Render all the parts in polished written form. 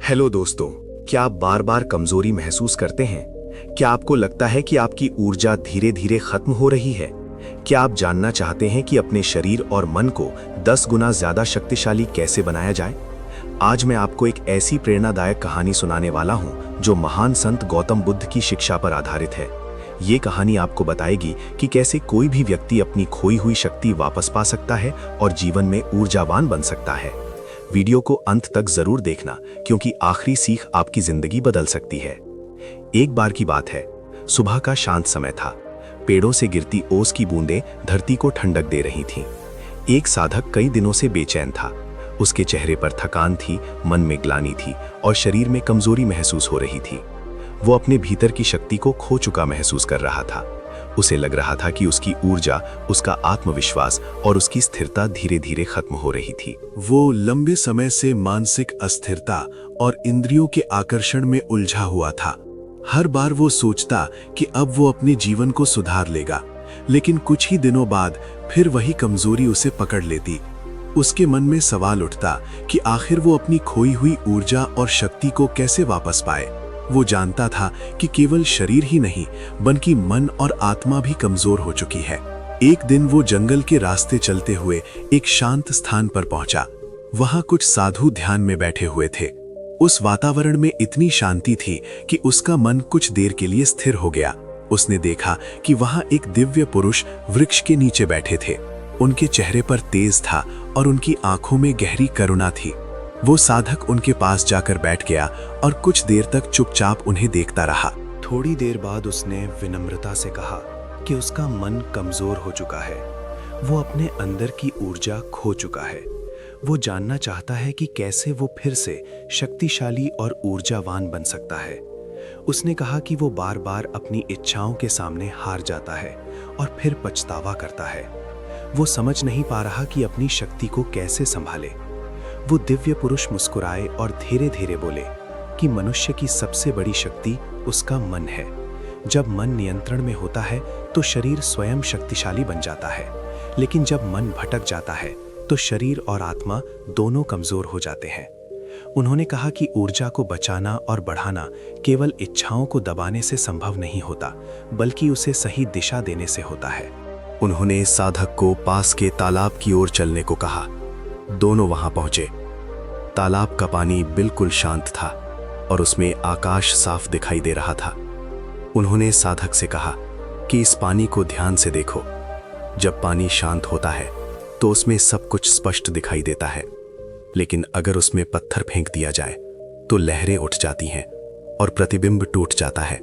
Hello दोस्तों, क्या आप बार बार कमजोरी महसूस करते हैं? क्या आपको लगता है कि आपकी ऊर्जा धीरे धीरे खत्म हो रही है? क्या आप जानना चाहते हैं कि अपने शरीर और मन को 10 गुना ज्यादा शक्तिशाली कैसे बनाया जाए? आज मैं आपको एक ऐसी प्रेरणादायक कहानी सुनाने वाला हूं जो महान संत गौतम बुद्ध की शिक्षा पर आधारित है। ये कहानी आपको बताएगी कि कैसे कोई भी व्यक्ति अपनी खोई हुई शक्ति वापस पा सकता है और जीवन में ऊर्जावान बन सकता है। वीडियो को अंत तक जरूर देखना, क्योंकि आखिरी सीख आपकी जिंदगी बदल सकती है। एक बार की बात है, सुबह का शांत समय था। पेड़ों से गिरती ओस की बूंदें धरती को ठंडक दे रही थीं। एक साधक कई दिनों से बेचैन था। उसके चेहरे पर थकान थी, मन में ग्लानि थी और शरीर में कमजोरी महसूस हो रही थी। वो अपने भीतर की शक्ति को खो चुका महसूस कर रहा था। उसे लग रहा था कि उसकी ऊर्जा, उसका आत्मविश्वास और उसकी स्थिरता धीरे धीरे खत्म हो रही थी। वो लंबे समय से मानसिक अस्थिरता और इंद्रियों के आकर्षण में उलझा हुआ था। हर बार वो सोचता कि अब वो अपने जीवन को सुधार लेगा, लेकिन कुछ ही दिनों बाद फिर वही कमजोरी उसे पकड़ लेती। उसके मन में सवाल उठता कि आखिर वो अपनी खोई हुई ऊर्जा और शक्ति को कैसे वापस पाए। वो जानता था कि केवल शरीर ही नहीं, बल्कि मन और आत्मा भी कमजोर हो चुकी है। एक दिन वो जंगल के रास्ते चलते हुए एक शांत स्थान पर पहुंचा। वहां कुछ साधु ध्यान में बैठे हुए थे। उस वातावरण में इतनी शांति थी कि उसका मन कुछ देर के लिए स्थिर हो गया। उसने देखा कि वहां एक दिव्य पुरुष वृक्ष के नीचे बैठे थे। उनके चेहरे पर तेज था और उनकी आंखों में गहरी करुणा थी। वो साधक उनके पास जाकर बैठ गया और कुछ देर तक चुपचाप उन्हें देखता रहा। थोड़ी देर बाद उसने विनम्रता से कहा कि उसका मन कमजोर हो चुका है। वो अपने अंदर की ऊर्जा खो चुका है। वो जानना चाहता है कि कैसे वो फिर से शक्तिशाली और ऊर्जावान बन सकता है। उसने कहा कि वो बार बार अपनी इच्छाओं के सामने हार जाता है और फिर पछतावा करता है। वो समझ नहीं पा रहा कि अपनी शक्ति को कैसे संभाले। वो दिव्य पुरुष मुस्कुराए और धीरे धीरे बोले कि मनुष्य की सबसे बड़ी शक्ति उसका मन है। जब मन नियंत्रण में होता है तो शरीर स्वयं शक्तिशाली बन जाता है, लेकिन जब मन भटक जाता है तो शरीर और आत्मा दोनों कमजोर हो जाते हैं। उन्होंने कहा कि ऊर्जा को बचाना और बढ़ाना केवल इच्छाओं को दबाने से संभव नहीं होता, बल्कि उसे सही दिशा देने से होता है। उन्होंने साधक को पास के तालाब की ओर चलने को कहा। दोनों वहां पहुंचे। तालाब का पानी बिल्कुल शांत था और उसमें आकाश साफ दिखाई दे रहा था। उन्होंने साधक से कहा कि इस पानी को ध्यान से देखो। जब पानी शांत होता है तो उसमें सब कुछ स्पष्ट दिखाई देता है, लेकिन अगर उसमें पत्थर फेंक दिया जाए तो लहरें उठ जाती हैं और प्रतिबिंब टूट जाता है।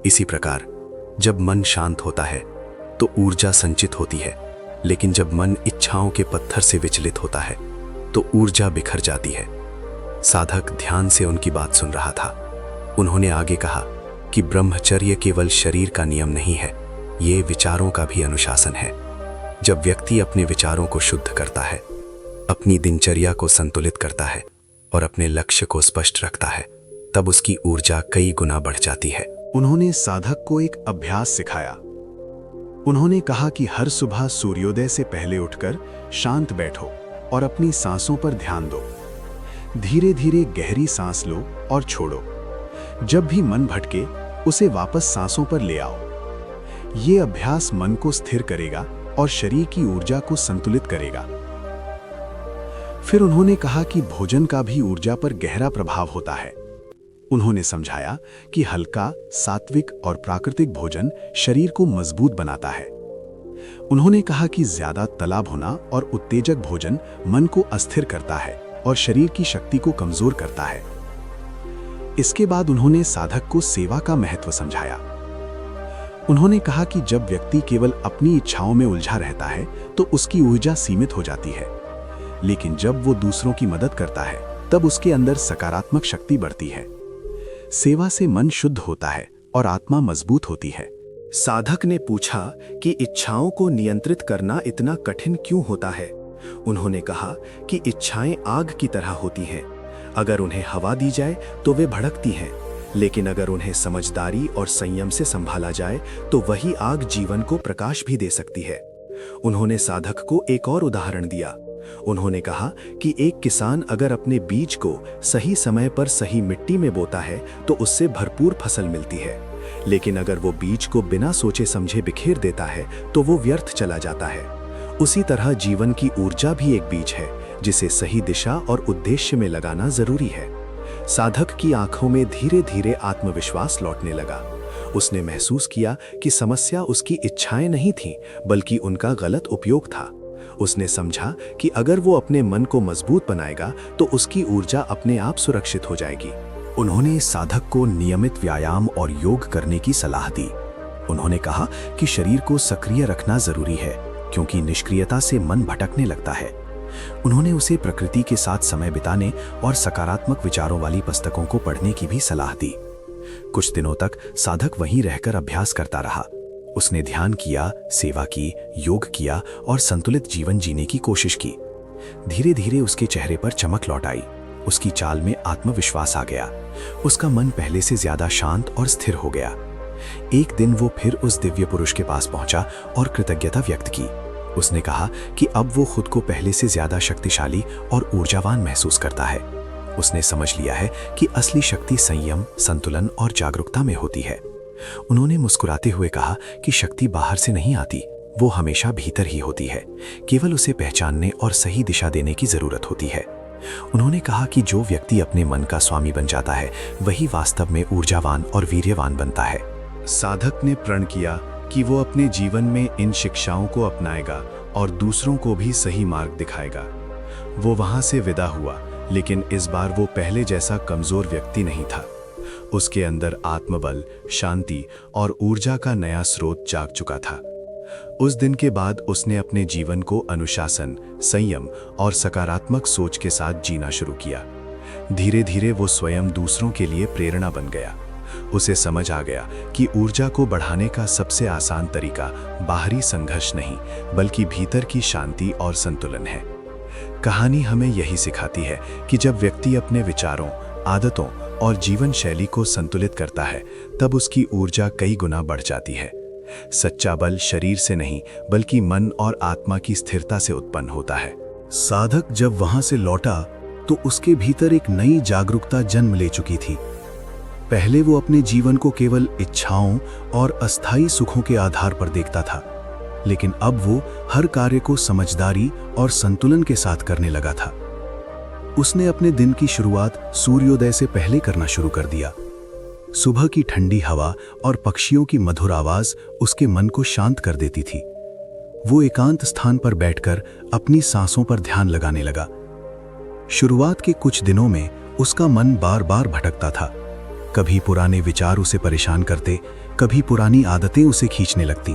इसी प्रकार जब मन शांत होता है तो ऊर्जा संचित होती है, लेकिन जब मन इच्छाओं के पत्थर से विचलित होता है तो ऊर्जा बिखर जाती है। साधक ध्यान से उनकी बात सुन रहा था। उन्होंने आगे कहा कि ब्रह्मचर्य केवल शरीर का नियम नहीं है, ये विचारों का भी अनुशासन है। जब व्यक्ति अपने विचारों को शुद्ध करता है, अपनी दिनचर्या को संतुलित करता है और अपने लक्ष्य को स्पष्ट रखता है, तब उसकी ऊर्जा कई गुना बढ़ जाती है। उन्होंने साधक को एक अभ्यास सिखाया। उन्होंने कहा कि हर सुबह सूर्योदय से पहले उठकर शांत बैठो और अपनी सांसों पर ध्यान दो। धीरे धीरे गहरी सांस लो और छोड़ो। जब भी मन भटके उसे वापस सांसों पर ले आओ। ये अभ्यास मन को स्थिर करेगा और शरीर की ऊर्जा को संतुलित करेगा। फिर उन्होंने कहा कि भोजन का भी ऊर्जा पर गहरा प्रभाव होता है। उन्होंने समझाया कि हल्का, सात्विक और प्राकृतिक भोजन शरीर को मजबूत बनाता है। उन्होंने कहा कि ज्यादा तला भुना और उत्तेजक भोजन मन को अस्थिर करता है और शरीर की शक्ति को कमजोर करता है। इसके बाद उन्होंने साधक को सेवा का महत्व समझाया। उन्होंने कहा कि जब व्यक्ति केवल अपनी इच्छाओं में उलझा रहता है तो उसकी ऊर्जा सीमित हो जाती है, लेकिन जब वो दूसरों की मदद करता है तब उसके अंदर सकारात्मक शक्ति बढ़ती है। सेवा से मन शुद्ध होता है और आत्मा मजबूत होती है। साधक ने पूछा कि इच्छाओं को नियंत्रित करना इतना कठिन क्यों होता है? उन्होंने कहा कि इच्छाएं आग की तरह होती हैं। अगर उन्हें हवा दी जाए तो वे भड़कती हैं, लेकिन अगर उन्हें समझदारी और संयम से संभाला जाए तो वही आग जीवन को प्रकाश भी दे सकती है। उन्होंने साधक को एक और उदाहरण दिया। उन्होंने कहा कि एक किसान अगर अपने बीज को सही समय पर सही मिट्टी में बोता है तो उससे भरपूर फसल मिलती है, लेकिन अगर वो बीज को बिना सोचे समझे बिखेर देता है तो वो व्यर्थ चला जाता है। उसी तरह जीवन की ऊर्जा भी एक बीज है जिसे सही दिशा और उद्देश्य में लगाना जरूरी है। साधक की आंखों में धीरे धीरे आत्मविश्वास लौटने लगा। उसने महसूस किया कि समस्या उसकी इच्छाएं नहीं थीं, बल्कि उनका गलत उपयोग था। उसने समझा कि अगर वो अपने मन को मजबूत बनाएगा तो उसकी ऊर्जा अपने आप सुरक्षित हो जाएगी। उन्होंने साधक को नियमित व्यायाम और योग करने की सलाह दी। उन्होंने कहा कि शरीर को सक्रिय रखना जरूरी है, क्योंकि निष्क्रियता से मन भटकने लगता है। उन्होंने उसे प्रकृति के साथ समय बिताने और सकारात्मक विचारों वाली पुस्तकों को पढ़ने की भी सलाह दी। कुछ दिनों तक साधक वहीं रहकर अभ्यास करता रहा। उसने ध्यान किया, सेवा की, योग किया और संतुलित जीवन जीने की कोशिश की। धीरे धीरे उसके चेहरे पर चमक लौट आई। उसकी चाल में आत्मविश्वास आ गया। उसका मन पहले से ज्यादा शांत और स्थिर हो गया। एक दिन वो फिर उस दिव्य पुरुष के पास पहुंचा और कृतज्ञता व्यक्त की। उसने कहा कि अब वो खुद को पहले से ज्यादा शक्तिशाली और ऊर्जावान महसूस करता है। उसने समझ लिया है कि असली शक्ति संयम, संतुलन और जागरूकता में होती है। उन्होंने मुस्कुराते हुए कहा कि शक्ति बाहर से नहीं आती, वो हमेशा भीतर ही होती है। केवल उसे पहचानने और सही दिशा देने की जरूरत होती है। उन्होंने कहा कि जो व्यक्ति अपने मन का स्वामी बन जाता है वही वास्तव में ऊर्जावान और वीर्यवान बनता है। साधक ने प्रण किया कि वो अपने जीवन में इन शिक्षाओं को अपनाएगा और दूसरों को भी सही मार्ग दिखाएगा। वो वहां से विदा हुआ, लेकिन इस बार वो पहले जैसा कमजोर व्यक्ति नहीं था। उसके अंदर आत्मबल, शांति और ऊर्जा का नया स्रोत जाग चुका था। उस दिन के बाद उसने अपने जीवन को अनुशासन, संयम और सकारात्मक सोच के साथ जीना शुरू किया। धीरे धीरे वो स्वयं दूसरों के लिए प्रेरणा बन गया। उसे समझ आ गया कि ऊर्जा को बढ़ाने का सबसे आसान तरीका बाहरी संघर्ष नहीं, बल्कि भीतर की शांति और संतुलन है। कहानी हमें यही सिखाती है कि जब व्यक्ति अपने विचारों, आदतों और जीवन शैली को संतुलित करता है, तब उसकी ऊर्जा कई गुना बढ़ जाती है। सच्चा बल शरीर से नहीं, बल्कि मन और आत्मा की स्थिरता से उत्पन्न होता है। साधक जब वहां से लौटा तो उसके भीतर एक नई जागरूकता जन्म ले चुकी थी। पहले वो अपने जीवन को केवल इच्छाओं और अस्थायी सुखों के आधार पर देखता था, लेकिन अब वो हर कार्य को समझदारी और संतुलन के साथ करने लगा था। उसने अपने दिन की शुरुआत सूर्योदय से पहले करना शुरू कर दिया। सुबह की ठंडी हवा और पक्षियों की मधुर आवाज उसके मन को शांत कर देती थी। वो एकांत स्थान पर बैठकर अपनी सांसों पर ध्यान लगाने लगा। शुरुआत के कुछ दिनों में उसका मन बार बार भटकता था। कभी पुराने विचार उसे परेशान करते, कभी पुरानी आदतें उसे खींचने लगती।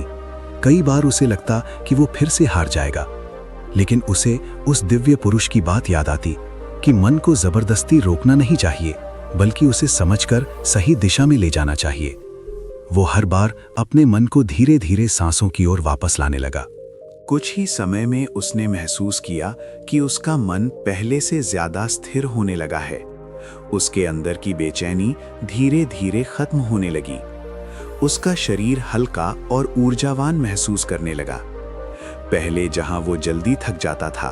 कई बार उसे लगता कि वो फिर से हार जाएगा, लेकिन उसे उस दिव्य पुरुष की बात याद आती कि मन को जबरदस्ती रोकना नहीं चाहिए, बल्कि उसे समझकर सही दिशा में ले जाना चाहिए। वो हर बार अपने मन को धीरे धीरे सांसों की ओर वापस लाने लगा। कुछ ही समय में उसने महसूस किया कि उसका मन पहले से ज्यादा स्थिर होने लगा है। उसके अंदर की बेचैनी धीरे धीरे खत्म होने लगी। उसका शरीर हल्का और ऊर्जावान महसूस करने लगा। पहले जहां वो जल्दी थक जाता था,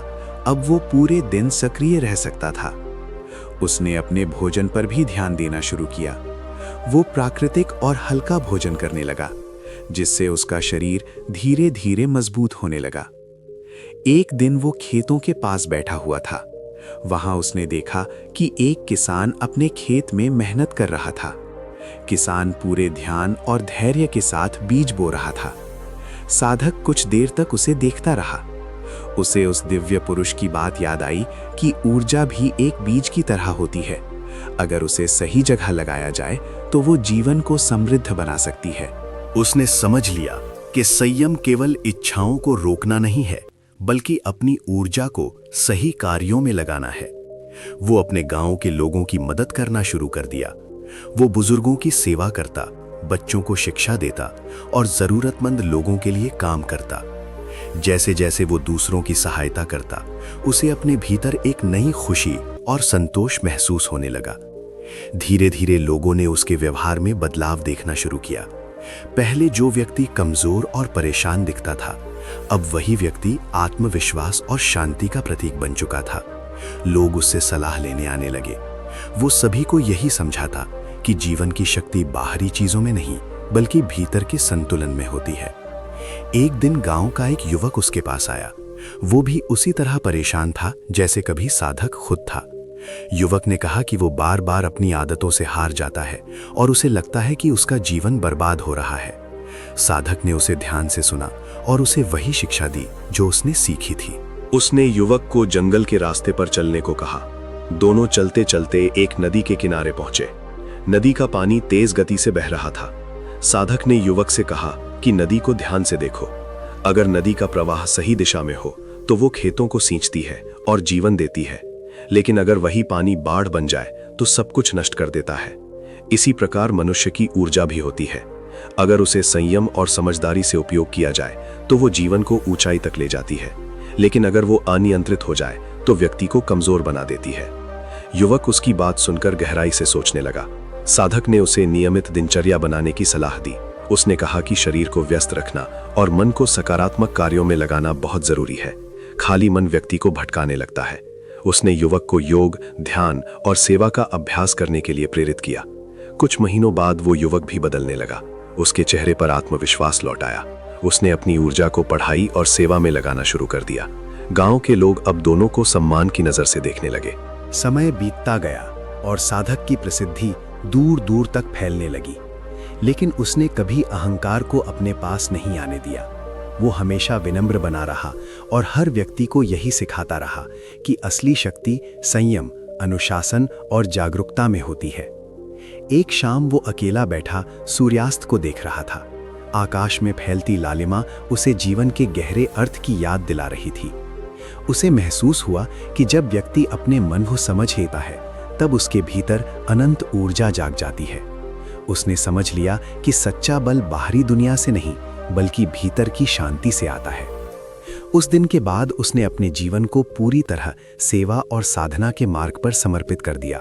अब वो पूरे दिन सक्रिय रह सकता था। उसने अपने भोजन पर भी ध्यान देना शुरू किया। वो प्राकृतिक और हल्का भोजन करने लगा, जिससे उसका शरीर धीरे धीरे मजबूत होने लगा। एक दिन वो खेतों के पास बैठा हुआ था। वहां उसने देखा कि एक किसान अपने खेत में मेहनत कर रहा था। किसान पूरे ध्यान और धैर्य के साथ बीज बो रहा था। साधक कुछ देर तक उसे देखता रहा। उसे उस दिव्य पुरुष की बात याद आई कि ऊर्जा भी एक बीज की तरह होती है। अगर उसे सही जगह लगाया जाए तो वो जीवन को समृद्ध बना सकती है। उसने समझ लिया कि संयम केवल इच्छाओं को रोकना नहीं है, बल्कि अपनी ऊर्जा को सही कार्यों में लगाना है। वो अपने गांव के लोगों की मदद करना शुरू कर दिया। वो बुजुर्गों की सेवा करता, बच्चों को शिक्षा देता और जरूरतमंद लोगों के लिए काम करता। जैसे जैसे वो दूसरों की सहायता करता, उसे अपने भीतर एक नई खुशी और संतोष महसूस होने लगा। धीरे धीरे लोगों ने उसके व्यवहार में बदलाव देखना शुरू किया। पहले जो व्यक्ति कमजोर और परेशान दिखता था, अब वही व्यक्ति आत्मविश्वास और शांति का प्रतीक बन चुका था। लोग उससे सलाह लेने आने लगे। वो सभी को यही समझाता कि जीवन की शक्ति बाहरी चीजों में नहीं, बल्कि भीतर के संतुलन में होती है। एक दिन गांव का एक युवक उसके पास आया। वो भी उसी तरह परेशान था जैसे कभी साधक खुद था। युवक ने कहा कि वो बार बार अपनी आदतों से हार जाता है और उसे लगता है कि उसका जीवन बर्बाद हो रहा है। साधक ने उसे ध्यान से सुना और उसे वही शिक्षा दी जो उसने सीखी थी। उसने युवक को जंगल के रास्ते पर चलने को कहा। दोनों चलते चलते एक नदी के किनारे पहुंचे। नदी का पानी तेज गति से बह रहा था। साधक ने युवक से कहा कि नदी को ध्यान से देखो। अगर नदी का प्रवाह सही दिशा में हो तो वो खेतों को सींचती है और जीवन देती है, लेकिन अगर वही पानी बाढ़ बन जाए तो सब कुछ नष्ट कर देता है। इसी प्रकार मनुष्य की ऊर्जा भी होती है। अगर उसे संयम और समझदारी से उपयोग किया जाए तो वो जीवन को ऊंचाई तक ले जाती है, लेकिन अगर वो अनियंत्रित हो जाए तो व्यक्ति को कमजोर बना देती है। युवक उसकी बात सुनकर गहराई से सोचने लगा। साधक ने उसे नियमित दिनचर्या बनाने की सलाह दी। उसने कहा कि शरीर को व्यस्त रखना और मन को सकारात्मक कार्यों में लगाना बहुत जरूरी है। खाली मन व्यक्ति को भटकाने लगता है। उसने युवक को योग, ध्यान और सेवा का अभ्यास करने के लिए प्रेरित किया। कुछ महीनों बाद वो युवक भी बदलने लगा। उसके चेहरे पर आत्मविश्वास लौट आया। उसने अपनी ऊर्जा को पढ़ाई और सेवा में लगाना शुरू कर दिया। गांव के लोग अब दोनों को सम्मान की नजर से देखने लगे। समय बीतता गया और साधक की प्रसिद्धि दूर दूर तक फैलने लगी, लेकिन उसने कभी अहंकार को अपने पास नहीं आने दिया। वो हमेशा विनम्र बना रहा और हर व्यक्ति को यही सिखाता रहा कि असली शक्ति संयम, अनुशासन और जागरूकता में होती है। एक शाम वो अकेला बैठा सूर्यास्त को देख रहा था। आकाश में फैलती लालिमा उसे जीवन के गहरे अर्थ की याद दिला रही थी। उसे महसूस हुआ कि जब व्यक्ति अपने मन को समझ लेता है तब उसके भीतर अनंत ऊर्जा जाग जाती है। उसने समझ लिया कि सच्चा बल बाहरी दुनिया से नहीं, बल्कि भीतर की शांति से आता है। उस दिन के बाद उसने अपने जीवन को पूरी तरह सेवा और साधना के मार्ग पर समर्पित कर दिया।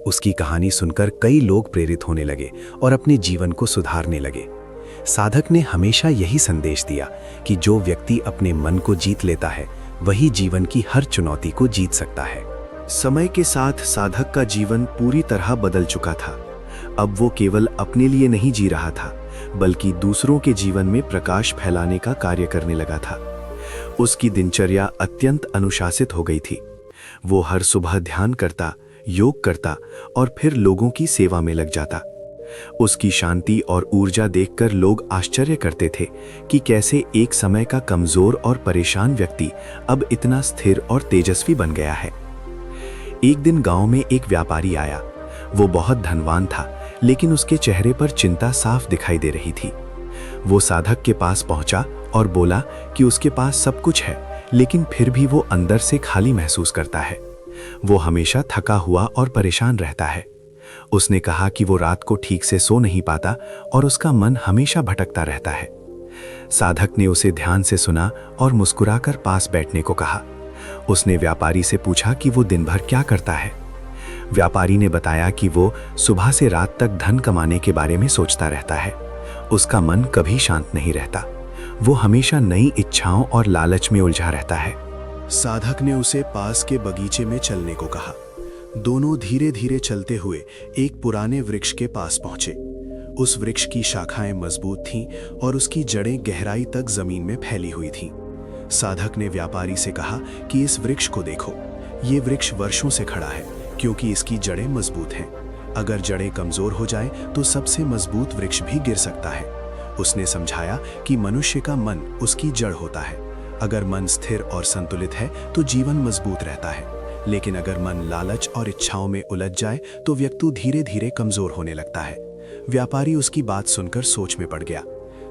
उसकी कहानी सुनकर कई लोग प्रेरित होने लगे और अपने जीवन को सुधारने लगे। साधक ने हमेशा यही संदेश दिया कि जो व्यक्ति अपने मन को जीत लेता है वही जीवन की हर चुनौती को जीत सकता है। समय के साथ साधक का जीवन पूरी तरह बदल चुका था। अब वो केवल अपने लिए नहीं जी रहा था, बल्कि दूसरों के जीवन में प्रकाश फैलाने का कार्य करने लगा था। उसकी दिनचर्या अत्यंत अनुशासित हो गई थी। वो हर सुबह ध्यान करता, योग करता और फिर लोगों की सेवा में लग जाता। उसकी शांति और ऊर्जा देखकर लोग आश्चर्य करते थे कि कैसे एक समय का कमजोर और परेशान व्यक्ति अब इतना स्थिर और तेजस्वी बन गया है। एक दिन गांव में एक व्यापारी आया। वो बहुत धनवान था, लेकिन उसके चेहरे पर चिंता साफ दिखाई दे रही थी। वो साधक के पास पहुंचा और बोला कि उसके पास सब कुछ है, लेकिन फिर भी वो अंदर से खाली महसूस करता है। वो हमेशा थका हुआ और परेशान रहता है। उसने कहा कि वो रात को ठीक से सो नहीं पाता और उसका मन हमेशा भटकता रहता है। साधक ने उसे ध्यान से सुना और मुस्कुराकर पास बैठने को कहा। उसने व्यापारी से पूछा कि वो दिन भर क्या करता है। व्यापारी ने बताया कि वो सुबह से रात तक धन कमाने के बारे में सोचता रहता है। उसका मन कभी शांत नहीं रहता। वो हमेशा नई इच्छाओं और लालच में उलझा रहता है। साधक ने उसे पास के बगीचे में चलने को कहा। दोनों धीरे धीरे चलते हुए एक पुराने वृक्ष के पास पहुंचे। उस वृक्ष की शाखाएं मजबूत थीं और उसकी जड़ें गहराई तक जमीन में फैली हुई थीं। साधक ने व्यापारी से कहा कि इस वृक्ष को देखो, ये वृक्ष वर्षों से खड़ा है क्योंकि इसकी जड़ें मजबूत हैं। अगर जड़ें कमजोर हो जाएं तो सबसे मजबूत वृक्ष भी गिर सकता है। उसने समझाया कि मनुष्य का मन उसकी जड़ होता है। अगर मन स्थिर और संतुलित है तो जीवन मजबूत रहता है, लेकिन अगर मन लालच और इच्छाओं में उलझ जाए तो व्यक्ति धीरे धीरे कमजोर होने लगता है। व्यापारी उसकी बात सुनकर सोच में पड़ गया।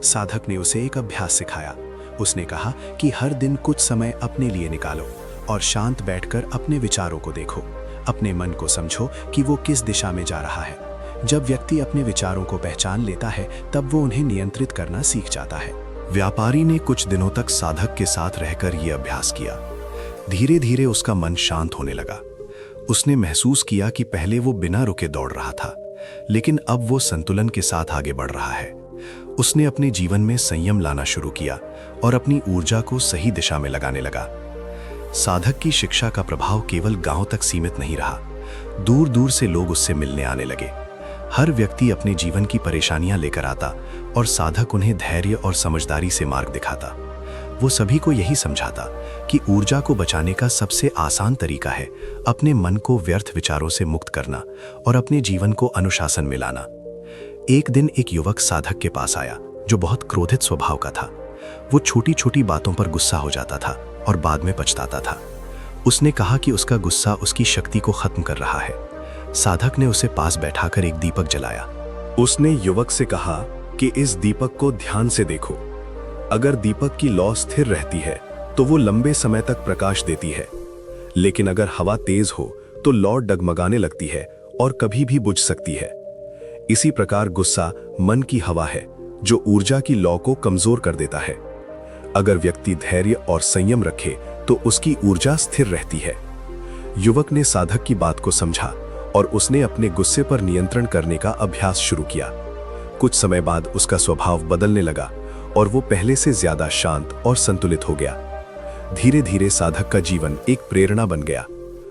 साधक ने उसे एक अभ्यास सिखाया। उसने कहा कि हर दिन कुछ समय अपने लिए निकालो और शांत बैठकर अपने विचारों को देखो। अपने मन को समझो कि वो किस दिशा में जा रहा है। जब व्यक्ति अपने विचारों को पहचान लेता है तब वो उन्हें नियंत्रित करना सीख जाता है। व्यापारी ने कुछ दिनों तक साधक के साथ रहकर यह अभ्यास किया। धीरे धीरे उसका मन शांत होने लगा। उसने महसूस किया कि पहले वो बिना रुके दौड़ रहा था, लेकिन अब वो संतुलन के साथ आगे बढ़ रहा है। उसने अपने जीवन में संयम लाना शुरू किया और अपनी ऊर्जा को सही दिशा में लगाने लगा। साधक की शिक्षा का प्रभाव केवल गांव तक सीमित नहीं रहा, दूर दूर से लोग उससे मिलने आने लगे। हर व्यक्ति अपने जीवन की परेशानियां लेकर आता और साधक उन्हें धैर्य और समझदारी से मार्ग दिखाता। वो सभी को यही समझाता कि ऊर्जा को बचाने का सबसे आसान तरीका है अपने मन को व्यर्थ विचारों से मुक्त करना और अपने जीवन को अनुशासन में लाना। एक दिन एक युवक साधक के पास आया जो बहुत क्रोधित स्वभाव का था। वो छोटी छोटी बातों पर गुस्सा हो जाता था और बाद में पछताता था। उसने कहा कि उसका गुस्सा उसकी शक्ति को खत्म कर रहा है। साधक ने उसे पास बैठाकर एक दीपक जलाया। उसने युवक से कहा कि इस दीपक को ध्यान से देखो। अगर दीपक की लौ स्थिर रहती है तो वो लंबे समय तक प्रकाश देती है, लेकिन अगर हवा तेज हो तो लौ डगमगाने लगती है और कभी भी बुझ सकती है। इसी प्रकार गुस्सा मन की हवा है जो ऊर्जा की लौ को कमजोर कर देता है। अगर व्यक्ति धैर्य और संयम रखे तो उसकी ऊर्जा स्थिर रहती है। युवक ने साधक की बात को समझा और उसने अपने गुस्से पर नियंत्रण करने का अभ्यास शुरू किया। कुछ समय बाद उसका स्वभाव बदलने लगा और वो पहले से ज्यादा शांत और संतुलित हो गया। धीरे धीरे साधक का जीवन एक प्रेरणा बन गया।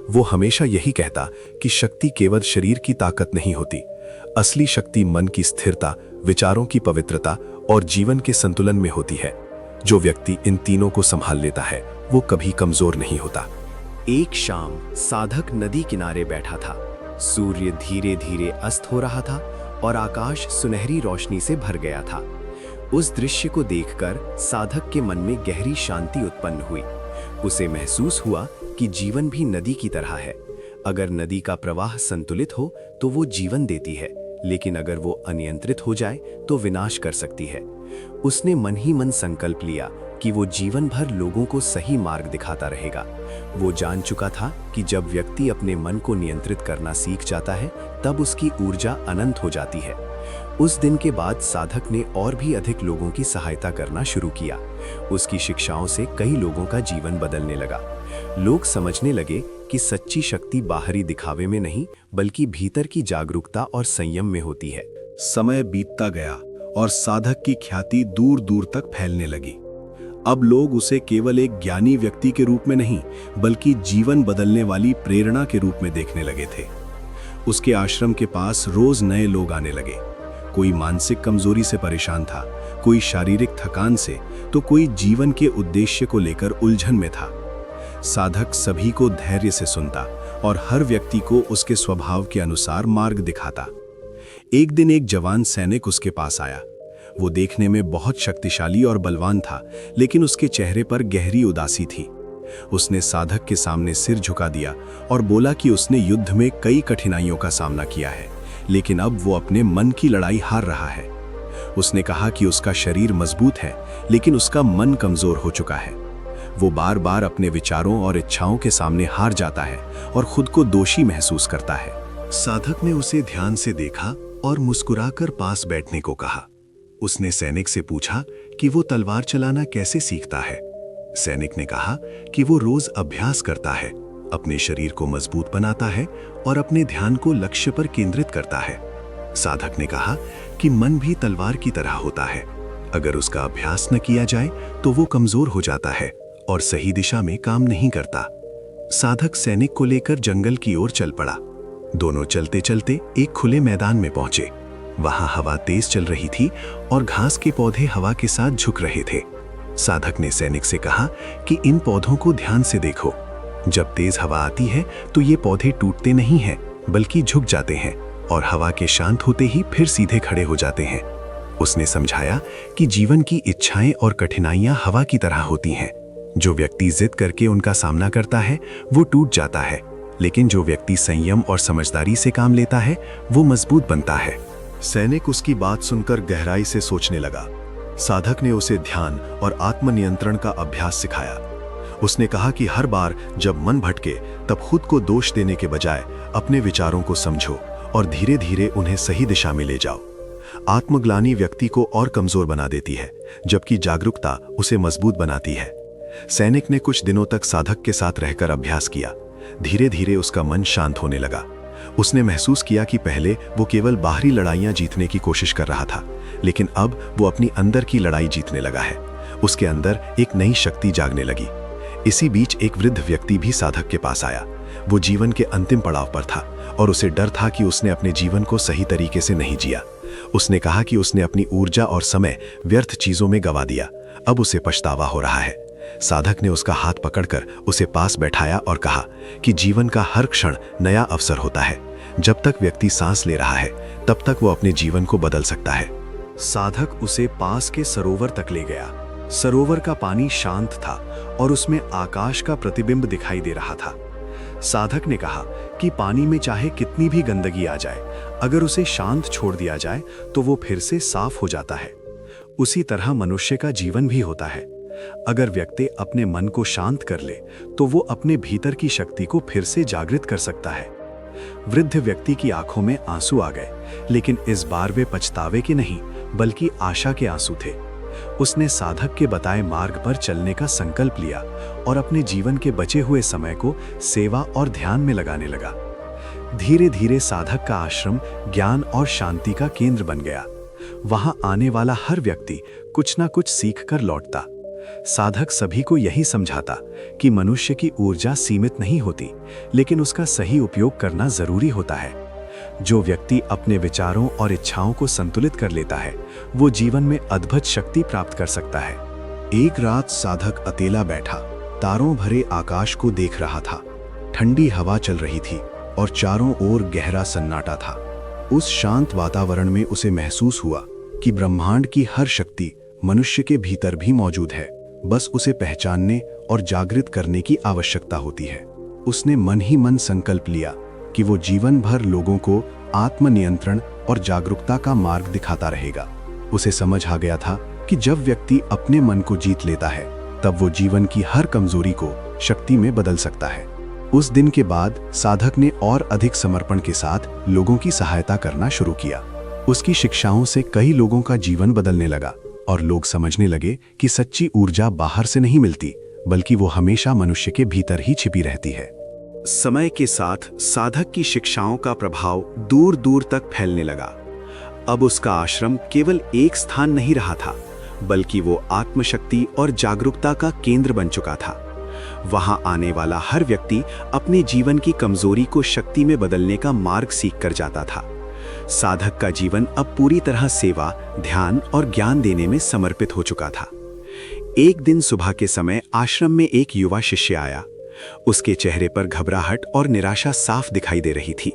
वो हमेशा यही कहता कि शक्ति केवल शरीर की ताकत नहीं होती, असली शक्ति मन की स्थिरता, विचारों की पवित्रता और जीवन के संतुलन में होती है। जो व्यक्ति इन तीनों को संभाल लेता है वो कभी कमजोर नहीं होता। एक शाम साधक नदी किनारे बैठा था। सूर्य धीरे धीरे अस्त हो रहा था और आकाश सुनहरी रोशनी से भर गया था। उस दृश्य को देखकर साधक के मन में गहरी शांति उत्पन्न हुई। उसे महसूस हुआ कि जीवन भी नदी की तरह है। अगर नदी का प्रवाह संतुलित हो तो वो जीवन देती है, लेकिन अगर वो अनियंत्रित हो जाए तो विनाश कर सकती है। उसने मन ही मन संकल्प लिया कि वो जीवन भर लोगों को सही मार्ग दिखाता रहेगा। वो जान चुका था कि जब व्यक्ति अपने मन को नियंत्रित करना सीख जाता है तब उसकी ऊर्जा अनंत हो जाती है। उस दिन के बाद साधक ने और भी अधिक लोगों की सहायता करना शुरू किया। उसकी शिक्षाओं से कई लोगों का जीवन बदलने लगा। लोग समझने लगे कि सच्ची शक्ति बाहरी दिखावे में नहीं बल्कि भीतर की जागरूकता और संयम में होती है। समय बीतता गया और साधक की ख्याति दूर दूर तक फैलने लगी। अब लोग उसे केवल एक ज्ञानी व्यक्ति के रूप में नहीं बल्कि जीवन बदलने वाली प्रेरणा के रूप में देखने लगे थे। उसके आश्रम के पास रोज नए लोग आने लगे। कोई मानसिक कमजोरी से परेशान था, कोई शारीरिक थकान से, तो कोई जीवन के उद्देश्य को लेकर उलझन में था। साधक सभी को धैर्य से सुनता और हर व्यक्ति को उसके स्वभाव के अनुसार मार्ग दिखाता। एक दिन एक जवान सैनिक उसके पास आया। वो देखने में बहुत शक्तिशाली और बलवान था, लेकिन उसके चेहरे पर गहरी उदासी थी। उसने साधक के सामने सिर झुका दिया और बोला कि उसने युद्ध में कई कठिनाइयों का सामना किया है, लेकिन अब वो अपने मन की लड़ाई हार रहा है। उसने कहा कि उसका शरीर मजबूत है, लेकिन उसका मन कमजोर हो चुका है। वो बार बार अपने विचारों और इच्छाओं के सामने हार जाता है और खुद को दोषी महसूस करता है। साधक ने उसे ध्यान से देखा और मुस्कुराकर पास बैठने को कहा। उसने सैनिक से पूछा कि वो तलवार चलाना कैसे सीखता है। सैनिक ने कहा कि वो रोज अभ्यास करता है, अपने शरीर को मजबूत बनाता है और अपने ध्यान को लक्ष्य पर केंद्रित करता है। साधक ने कहा कि मन भी तलवार की तरह होता है, अगर उसका अभ्यास न किया जाए तो वो कमजोर हो जाता है और सही दिशा में काम नहीं करता। साधक सैनिक को लेकर जंगल की ओर चल पड़ा। दोनों चलते चलते एक खुले मैदान में पहुंचे। वहां हवा तेज चल रही थी और घास के पौधे हवा के साथ झुक रहे थे। साधक ने सैनिक से कहा कि इन पौधों को ध्यान से देखो। जब तेज हवा आती है तो ये पौधे टूटते नहीं हैं, बल्कि झुक जाते हैं और हवा के शांत होते ही फिर सीधे खड़े हो जाते हैं। उसने समझाया कि जीवन की इच्छाएं और कठिनाइयां हवा की तरह होती हैं। जो व्यक्ति जिद करके उनका सामना करता है वो टूट जाता है, लेकिन जो व्यक्ति संयम और समझदारी से काम लेता है वो मजबूत बनता है। सैनिक उसकी बात सुनकर गहराई से सोचने लगा। साधक ने उसे ध्यान और आत्मनियंत्रण का अभ्यास सिखाया। उसने कहा कि हर बार जब मन भटके तब खुद को दोष देने के बजाय अपने विचारों को समझो और धीरे धीरे उन्हें सही दिशा में ले जाओ। आत्मग्लानि व्यक्ति को और कमजोर बना देती है, जबकि जागरूकता उसे मजबूत बनाती है। सैनिक ने कुछ दिनों तक साधक के साथ रहकर अभ्यास किया। धीरे धीरे उसका मन शांत होने लगा। उसने महसूस किया कि पहले वो केवल बाहरी लड़ाइयां जीतने की कोशिश कर रहा था, लेकिन अब वो अपनी अंदर की लड़ाई जीतने लगा है। उसके अंदर एक नई शक्ति जागने लगी। इसी बीच एक वृद्ध व्यक्ति भी साधक के पास आया। वो जीवन के अंतिम पड़ाव पर था और उसे डर था कि उसने अपने जीवन को सही तरीके से नहीं जिया। उसने कहा कि उसने अपनी ऊर्जा और समय व्यर्थ चीजों में गंवा दिया। अब उसे पछतावा हो रहा है। साधक ने उसका हाथ पकड़कर उसे पास बैठाया और कहा कि जीवन का हर क्षण नया अवसर होता है। जब तक व्यक्ति सांस ले रहा है तब तक वो अपने जीवन को बदल सकता है। साधक उसे पास के सरोवर तक ले गया। सरोवर का पानी शांत था और उसमें आकाश का प्रतिबिंब दिखाई दे रहा था। साधक ने कहा कि पानी में चाहे कितनी भी गंदगी आ जाए, अगर उसे शांत छोड़ दिया जाए तो वो फिर से साफ हो जाता है। उसी तरह मनुष्य का जीवन भी होता है। अगर व्यक्ति अपने मन को शांत कर ले तो वो अपने भीतर की शक्ति को फिर से जागृत कर सकता है। वृद्ध व्यक्ति की आंखों में आंसू आ गए, लेकिन इस बार वे पछतावे के नहीं बल्कि आशा के आंसू थे। उसने साधक के बताए मार्ग पर चलने का संकल्प लिया और अपने जीवन के बचे हुए समय को सेवा और ध्यान में लगाने लगा। धीरे धीरे साधक का आश्रम ज्ञान और शांति का केंद्र बन गया। वहां आने वाला हर व्यक्ति कुछ ना कुछ सीख कर लौटता। साधक सभी को यही समझाता कि मनुष्य की ऊर्जा सीमित नहीं होती, लेकिन उसका सही उपयोग करना जरूरी होता है। जो व्यक्ति अपने विचारों और इच्छाओं को संतुलित कर लेता है, वो जीवन में अद्भुत शक्ति प्राप्त कर सकता है। एक रात साधक अकेला बैठा तारों भरे आकाश को देख रहा था। ठंडी हवा चल रही थी और चारों ओर गहरा सन्नाटा था। उस शांत वातावरण में उसे महसूस हुआ कि ब्रह्मांड की हर शक्ति मनुष्य के भीतर भी मौजूद है, बस उसे पहचानने और जागृत करने की आवश्यकता होती है। उसने मन ही मन संकल्प लिया कि वो जीवन भर लोगों को आत्मनियंत्रण और जागरूकता का मार्ग दिखाता रहेगा। उसे समझ आ गया था कि जब व्यक्ति अपने मन को जीत लेता है, तब वो जीवन की हर कमजोरी को शक्ति में बदल सकता है। उस दिन के बाद साधक ने और अधिक समर्पण के साथ लोगों की सहायता करना शुरू किया। उसकी शिक्षाओं से कई लोगों का जीवन बदलने लगा और लोग समझने लगे कि सच्ची ऊर्जा बाहर से नहीं मिलती, बल्कि वो हमेशा मनुष्य के भीतर ही छिपी रहती है। समय के साथ साधक की शिक्षाओं का प्रभाव दूर दूर तक फैलने लगा। अब उसका आश्रम केवल एक स्थान नहीं रहा था, बल्कि वो आत्मशक्ति और जागरूकता का केंद्र बन चुका था। वहां आने वाला हर व्यक्ति अपने जीवन की कमजोरी को शक्ति में बदलने का मार्ग सीख कर जाता था। साधक का जीवन अब पूरी तरह सेवा, ध्यान और ज्ञान देने में समर्पित हो चुका था। एक दिन सुबह के समय आश्रम में एक युवा शिष्य आया। उसके चेहरे पर घबराहट और निराशा साफ दिखाई दे रही थी।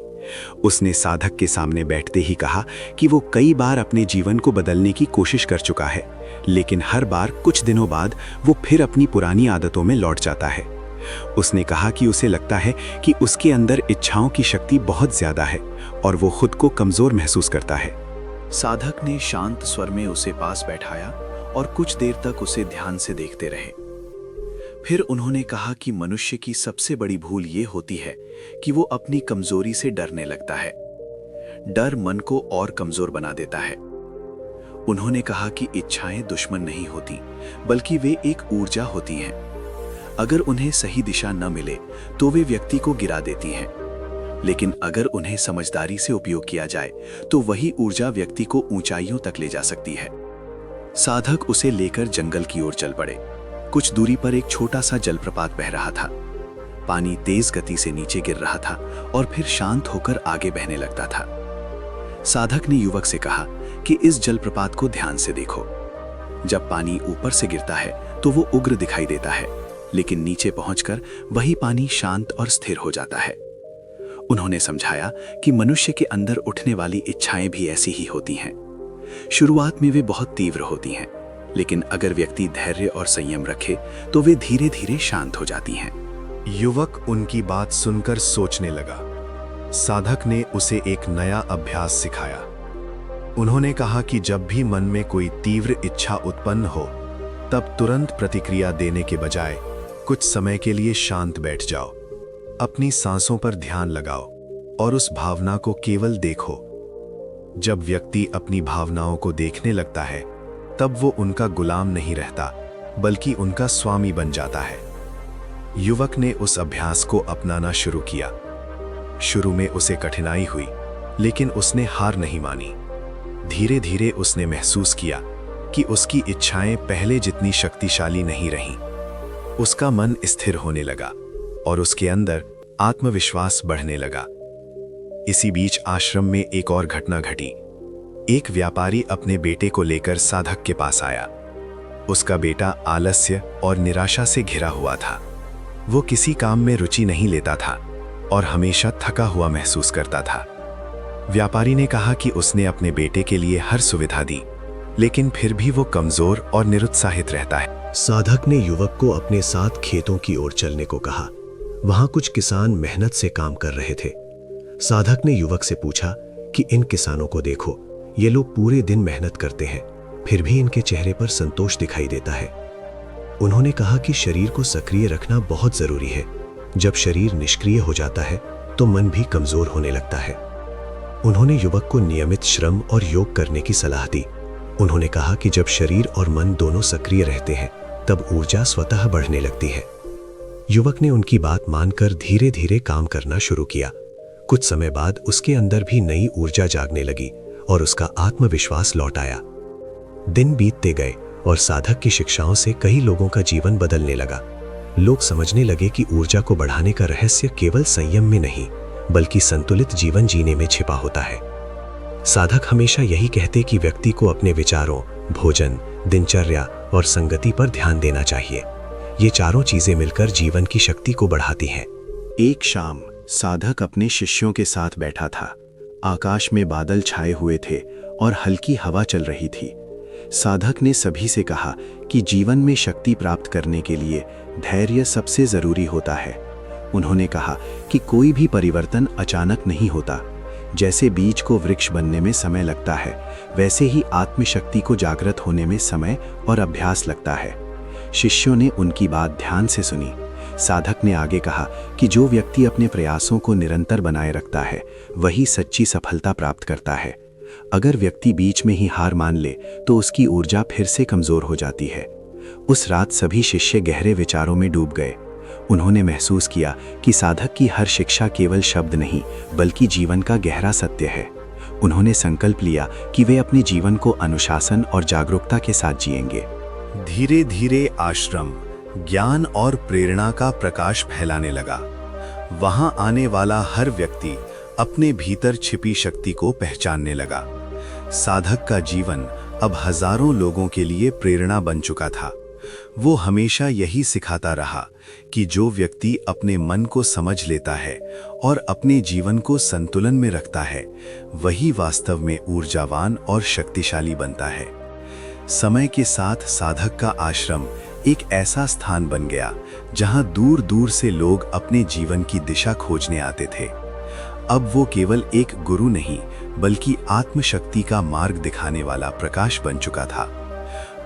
उसने साधक के सामने बैठते ही कहा कि वो कई बार अपने जीवन को बदलने की कोशिश कर चुका है, लेकिन हर बार कुछ दिनों बाद वो फिर अपनी पुरानी आदतों में लौट जाता है। उसने कहा कि उसे लगता है कि उसके अंदर इच्छाओं की शक्ति बहुत ज्यादा है और वो खुद को कमजोर महसूस करता है। साधक ने शांत स्वर में उसे पास बैठाया और कुछ देर तक उसे ध्यान से देखते रहे। फिर उन्होंने कहा कि मनुष्य की सबसे बड़ी भूल ये होती है कि वो अपनी कमजोरी से डरने लगता है। डर मन को और कमजोर बना देता है। उन्होंने कहा कि इच्छाएं दुश्मन नहीं होती, बल्कि वे एक ऊर्जा होती हैं। अगर उन्हें सही दिशा न मिले तो वे व्यक्ति को गिरा देती हैं, लेकिन अगर उन्हें समझदारी से उपयोग किया जाए तो वही ऊर्जा व्यक्ति को ऊंचाइयों तक ले जा सकती है। साधक उसे लेकर जंगल की ओर चल पड़े। कुछ दूरी पर एक छोटा सा जलप्रपात बह रहा था। पानी तेज गति से नीचे गिर रहा था और फिर शांत होकर आगे बहने लगता था। साधक ने युवक से कहा कि इस जलप्रपात को ध्यान से देखो। जब पानी ऊपर से गिरता है तो वो उग्र दिखाई देता है, लेकिन नीचे पहुंचकर वही पानी शांत और स्थिर हो जाता है। उन्होंने समझाया कि मनुष्य के अंदर उठने वाली इच्छाएं भी ऐसी ही होती हैं। शुरुआत में वे बहुत तीव्र होती हैं, लेकिन अगर व्यक्ति धैर्य और संयम रखे तो वे धीरे धीरे शांत हो जाती हैं। युवक उनकी बात सुनकर सोचने लगा। साधक ने उसे एक नया अभ्यास सिखाया। उन्होंने कहा कि जब भी मन में कोई तीव्र इच्छा उत्पन्न हो, तब तुरंत प्रतिक्रिया देने के बजाय कुछ समय के लिए शांत बैठ जाओ। अपनी सांसों पर ध्यान लगाओ और उस भावना को केवल देखो। जब व्यक्ति अपनी भावनाओं को देखने लगता है, तब वो उनका गुलाम नहीं रहता, बल्कि उनका स्वामी बन जाता है। युवक ने उस अभ्यास को अपनाना शुरू किया। शुरू में उसे कठिनाई हुई, लेकिन उसने हार नहीं मानी। धीरे धीरे उसने महसूस किया कि उसकी इच्छाएं पहले जितनी शक्तिशाली नहीं रहीं। उसका मन स्थिर होने लगा और उसके अंदर आत्मविश्वास बढ़ने लगा। इसी बीच आश्रम में एक और घटना घटी। एक व्यापारी अपने बेटे को लेकर साधक के पास आया। उसका बेटा आलस्य और निराशा से घिरा हुआ था। वो किसी काम में रुचि नहीं लेता था और हमेशा थका हुआ महसूस करता था। व्यापारी ने कहा कि उसने अपने बेटे के लिए हर सुविधा दी, लेकिन फिर भी वो कमजोर और निरुत्साहित रहता है। साधक ने युवक को अपने साथ खेतों की ओर चलने को कहा। वहां कुछ किसान मेहनत से काम कर रहे थे। साधक ने युवक से पूछा कि इन किसानों को देखो, ये लोग पूरे दिन मेहनत करते हैं, फिर भी इनके चेहरे पर संतोष दिखाई देता है। उन्होंने कहा कि शरीर को सक्रिय रखना बहुत जरूरी है। जब शरीर निष्क्रिय हो जाता है तो मन भी कमजोर होने लगता है। उन्होंने युवक को नियमित श्रम और योग करने की सलाह दी। उन्होंने कहा कि जब शरीर और मन दोनों सक्रिय रहते हैं तब ऊर्जा स्वतः बढ़ने लगती है। युवक ने उनकी बात मानकर धीरे धीरे काम करना शुरू किया। कुछ समय बाद उसके अंदर भी नई ऊर्जा जागने लगी और उसका आत्मविश्वास लौट आया। दिन बीतते गए और साधक की शिक्षाओं से कई लोगों का जीवन बदलने लगा। लोग समझने लगे कि ऊर्जा को बढ़ाने का रहस्य केवल संयम में नहीं, बल्कि संतुलित जीवन जीने में छिपा होता है। साधक हमेशा यही कहते कि व्यक्ति को अपने विचारों, भोजन, दिनचर्या और संगति पर ध्यान देना चाहिए। ये चारों चीजें मिलकर जीवन की शक्ति को बढ़ाती हैं। एक शाम साधक अपने शिष्यों के साथ बैठा था। आकाश में बादल छाए हुए थे और हल्की हवा चल रही थी। साधक ने सभी से कहा कि जीवन में शक्ति प्राप्त करने के लिए धैर्य सबसे जरूरी होता है। उन्होंने कहा कि कोई भी परिवर्तन अचानक नहीं होता। जैसे बीज को वृक्ष बनने में समय लगता है, वैसे ही आत्मशक्ति को जागृत होने में समय और अभ्यास लगता है। शिष्यों ने उनकी बात ध्यान से सुनी। साधक ने आगे कहा कि जो व्यक्ति अपने प्रयासों को निरंतर बनाए रखता है, वही सच्ची सफलता प्राप्त करता है। अगर व्यक्ति बीच में ही हार मान ले तो उसकी ऊर्जा फिर से कमजोर हो जाती है। उस रात सभी शिष्य गहरे विचारों में डूब गए। उन्होंने महसूस किया कि साधक की हर शिक्षा केवल शब्द नहीं, बल्कि जीवन का गहरा सत्य है। उन्होंने संकल्प लिया कि वे अपने जीवन को अनुशासन और जागरूकता के साथ जिएंगे। धीरे धीरे आश्रम ज्ञान और प्रेरणा का प्रकाश फैलाने लगा। वहां आने वाला हर व्यक्ति अपने भीतर छिपी शक्ति को पहचानने लगा। साधक का जीवन अब हजारों लोगों के लिए प्रेरणा बन चुका था। वो हमेशा यही सिखाता रहा कि जो व्यक्ति अपने मन को समझ लेता है और अपने जीवन को संतुलन में रखता है, वही वास्तव में ऊर्जावान और शक्तिशाली बनता है। समय के साथ साधक का आश्रम एक ऐसा स्थान बन गया जहां दूर दूर से लोग अपने जीवन की दिशा खोजने आते थे। अब वो केवल एक गुरु नहीं, बल्कि आत्मशक्ति का मार्ग दिखाने वाला प्रकाश बन चुका था।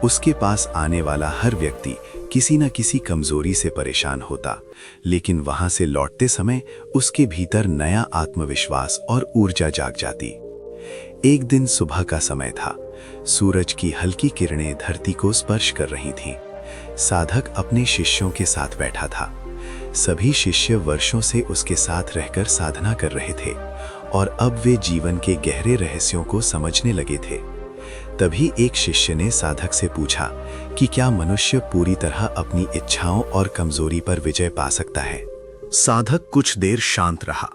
उसके पास आने वाला हर व्यक्ति किसी न किसी कमजोरी से परेशान होता, लेकिन वहां से लौटते समय उसके भीतर नया आत्मविश्वास और ऊर्जा जाग जाती। एक दिन सुबह का समय था। सूरज की हल्की किरणें धरती को स्पर्श कर रही थीं। साधक अपने शिष्यों के साथ बैठा था। सभी शिष्य वर्षों से उसके साथ रहकर साधना कर रहे थे और अब वे जीवन के गहरे रहस्यों को समझने लगे थे। तभी एक शिष्य ने साधक से पूछा कि क्या मनुष्य पूरी तरह अपनी इच्छाओं और कमजोरी पर विजय पा सकता है। साधक कुछ देर शांत रहा।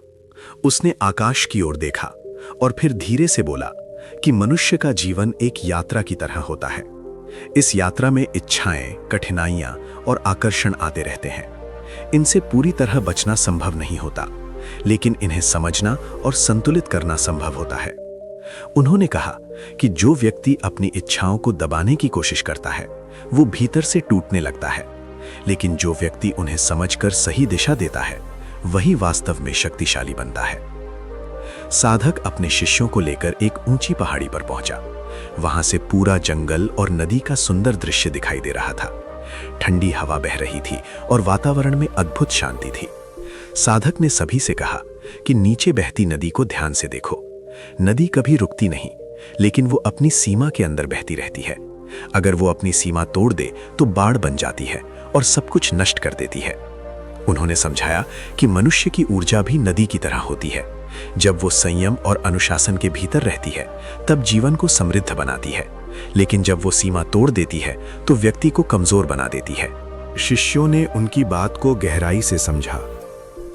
उसने आकाश की ओर देखा और फिर धीरे से बोला कि मनुष्य का जीवन एक यात्रा की तरह होता है। इस यात्रा में इच्छाएं, कठिनाइयां और आकर्षण आते रहते हैं। इनसे पूरी तरह बचना संभव नहीं होता, लेकिन इन्हें समझना और संतुलित करना संभव होता है। उन्होंने कहा कि जो व्यक्ति अपनी इच्छाओं को दबाने की कोशिश करता है, वो भीतर से टूटने लगता है, लेकिन जो व्यक्ति उन्हें समझकर सही दिशा देता है, वही वास्तव में शक्तिशाली बनता है। साधक अपने शिष्यों को लेकर एक ऊंची पहाड़ी पर पहुंचा। वहां से पूरा जंगल और नदी का सुंदर दृश्य दिखाई दे रहा था। ठंडी हवा बह रही थी और वातावरण में अद्भुत शांति थी। साधक ने सभी से कहा कि नीचे बहती नदी को ध्यान से देखो। नदी कभी रुकती नहीं, लेकिन वो अपनी सीमा के अंदर बहती रहती है। अगर वो अपनी सीमा तोड़ दे तो बाढ़ बन जाती है और सब कुछ नष्ट कर देती है। उन्होंने समझाया कि मनुष्य की ऊर्जा भी नदी की तरह होती है। जब वो संयम और अनुशासन के भीतर रहती है तब जीवन को समृद्ध बनाती है, लेकिन जब वो सीमा तोड़ देती है तो व्यक्ति को कमजोर बना देती है। शिष्यों ने उनकी बात को गहराई से समझा।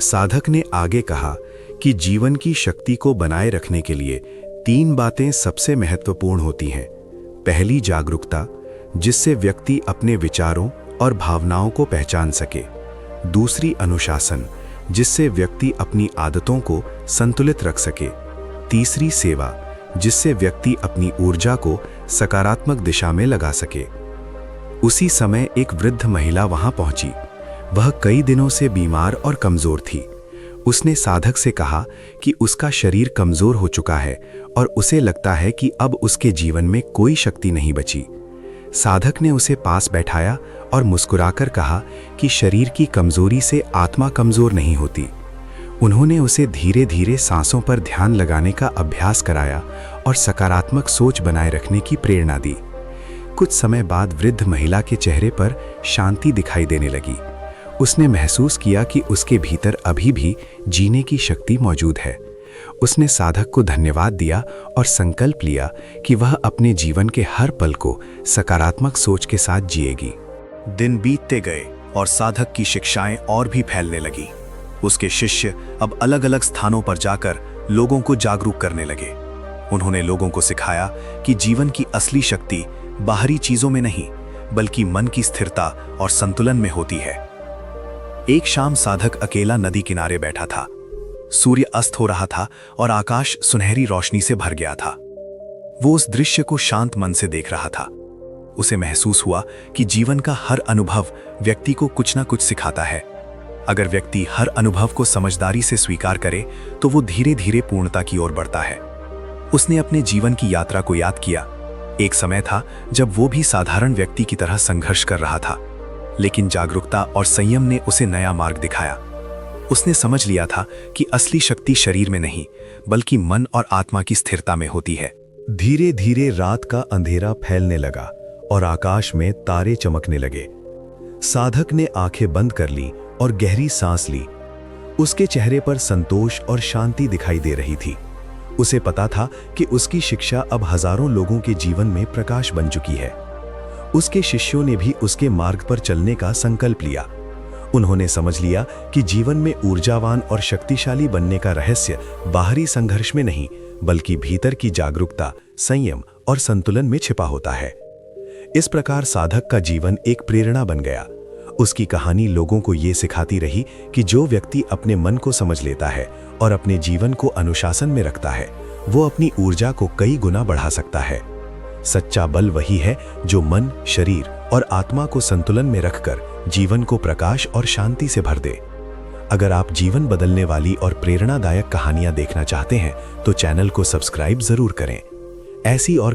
साधक ने आगे कहा कि जीवन की शक्ति को बनाए रखने के लिए 3 बातें सबसे महत्वपूर्ण होती हैं। पहली, जागरूकता, जिससे व्यक्ति अपने विचारों और भावनाओं को पहचान सके। दूसरी, अनुशासन, जिससे व्यक्ति अपनी आदतों को संतुलित रख सके। तीसरी, सेवा, जिससे व्यक्ति अपनी ऊर्जा को सकारात्मक दिशा में लगा सके। उसी समय एक वृद्ध महिला वहां पहुंची। वह कई दिनों से बीमार और कमजोर थी। उसने साधक से कहा कि उसका शरीर कमजोर हो चुका है और उसे लगता है कि अब उसके जीवन में कोई शक्ति नहीं बची। साधक ने उसे पास बैठाया और मुस्कुराकर कहा कि शरीर की कमजोरी से आत्मा कमजोर नहीं होती। उन्होंने उसे धीरे धीरे सांसों पर ध्यान लगाने का अभ्यास कराया और सकारात्मक सोच बनाए रखने की प्रेरणा दी। कुछ समय बाद वृद्ध महिला के चेहरे पर शांति दिखाई देने लगी। उसने महसूस किया कि उसके भीतर अभी भी जीने की शक्ति मौजूद है। उसने साधक को धन्यवाद दिया और संकल्प लिया कि वह अपने जीवन के हर पल को सकारात्मक सोच के साथ जिएगी। दिन बीतते गए और साधक की शिक्षाएं और भी फैलने लगी। उसके शिष्य अब अलग अलग स्थानों पर जाकर लोगों को जागरूक करने लगे। उन्होंने लोगों को सिखाया कि जीवन की असली शक्ति बाहरी चीजों में नहीं, बल्कि मन की स्थिरता और संतुलन में होती है। एक शाम साधक अकेला नदी किनारे बैठा था। सूर्य अस्त हो रहा था और आकाश सुनहरी रोशनी से भर गया था। वो उस दृश्य को शांत मन से देख रहा था। उसे महसूस हुआ कि जीवन का हर अनुभव व्यक्ति को कुछ ना कुछ सिखाता है। अगर व्यक्ति हर अनुभव को समझदारी से स्वीकार करे तो वो धीरे धीरे पूर्णता की ओर बढ़ता है। उसने अपने जीवन की यात्रा को याद किया। एक समय था जब वो भी साधारण व्यक्ति की तरह संघर्ष कर रहा था, लेकिन जागरूकता और संयम ने उसे नया मार्ग दिखाया। उसने समझ लिया था कि असली शक्ति शरीर में नहीं, बल्कि मन और आत्मा की स्थिरता में होती है। धीरे धीरे रात का अंधेरा फैलने लगा और आकाश में तारे चमकने लगे। साधक ने आंखें बंद कर ली और गहरी सांस ली। उसके चेहरे पर संतोष और शांति दिखाई दे रही थी। उसे पता था कि उसकी शिक्षा अब हजारों लोगों के जीवन में प्रकाश बन चुकी है। उसके शिष्यों ने भी उसके मार्ग पर चलने का संकल्प लिया। उन्होंने समझ लिया कि जीवन में ऊर्जावान और शक्तिशाली बनने का रहस्य बाहरी संघर्ष में नहीं, बल्कि भीतर की जागरूकता, संयम और संतुलन में छिपा होता है। इस प्रकार साधक का जीवन एक प्रेरणा बन गया। उसकी कहानी लोगों को ये सिखाती रही कि जो व्यक्ति अपने मन को समझ लेता है और अपने जीवन को अनुशासन में रखता है, वो अपनी ऊर्जा को कई गुना बढ़ा सकता है। सच्चा बल वही है जो मन, शरीर और आत्मा को संतुलन में रखकर जीवन को प्रकाश और शांति से भर दे। अगर आप जीवन बदलने वाली और प्रेरणादायक कहानियां देखना चाहते हैं तो चैनल को सब्सक्राइब जरूर करें। ऐसी और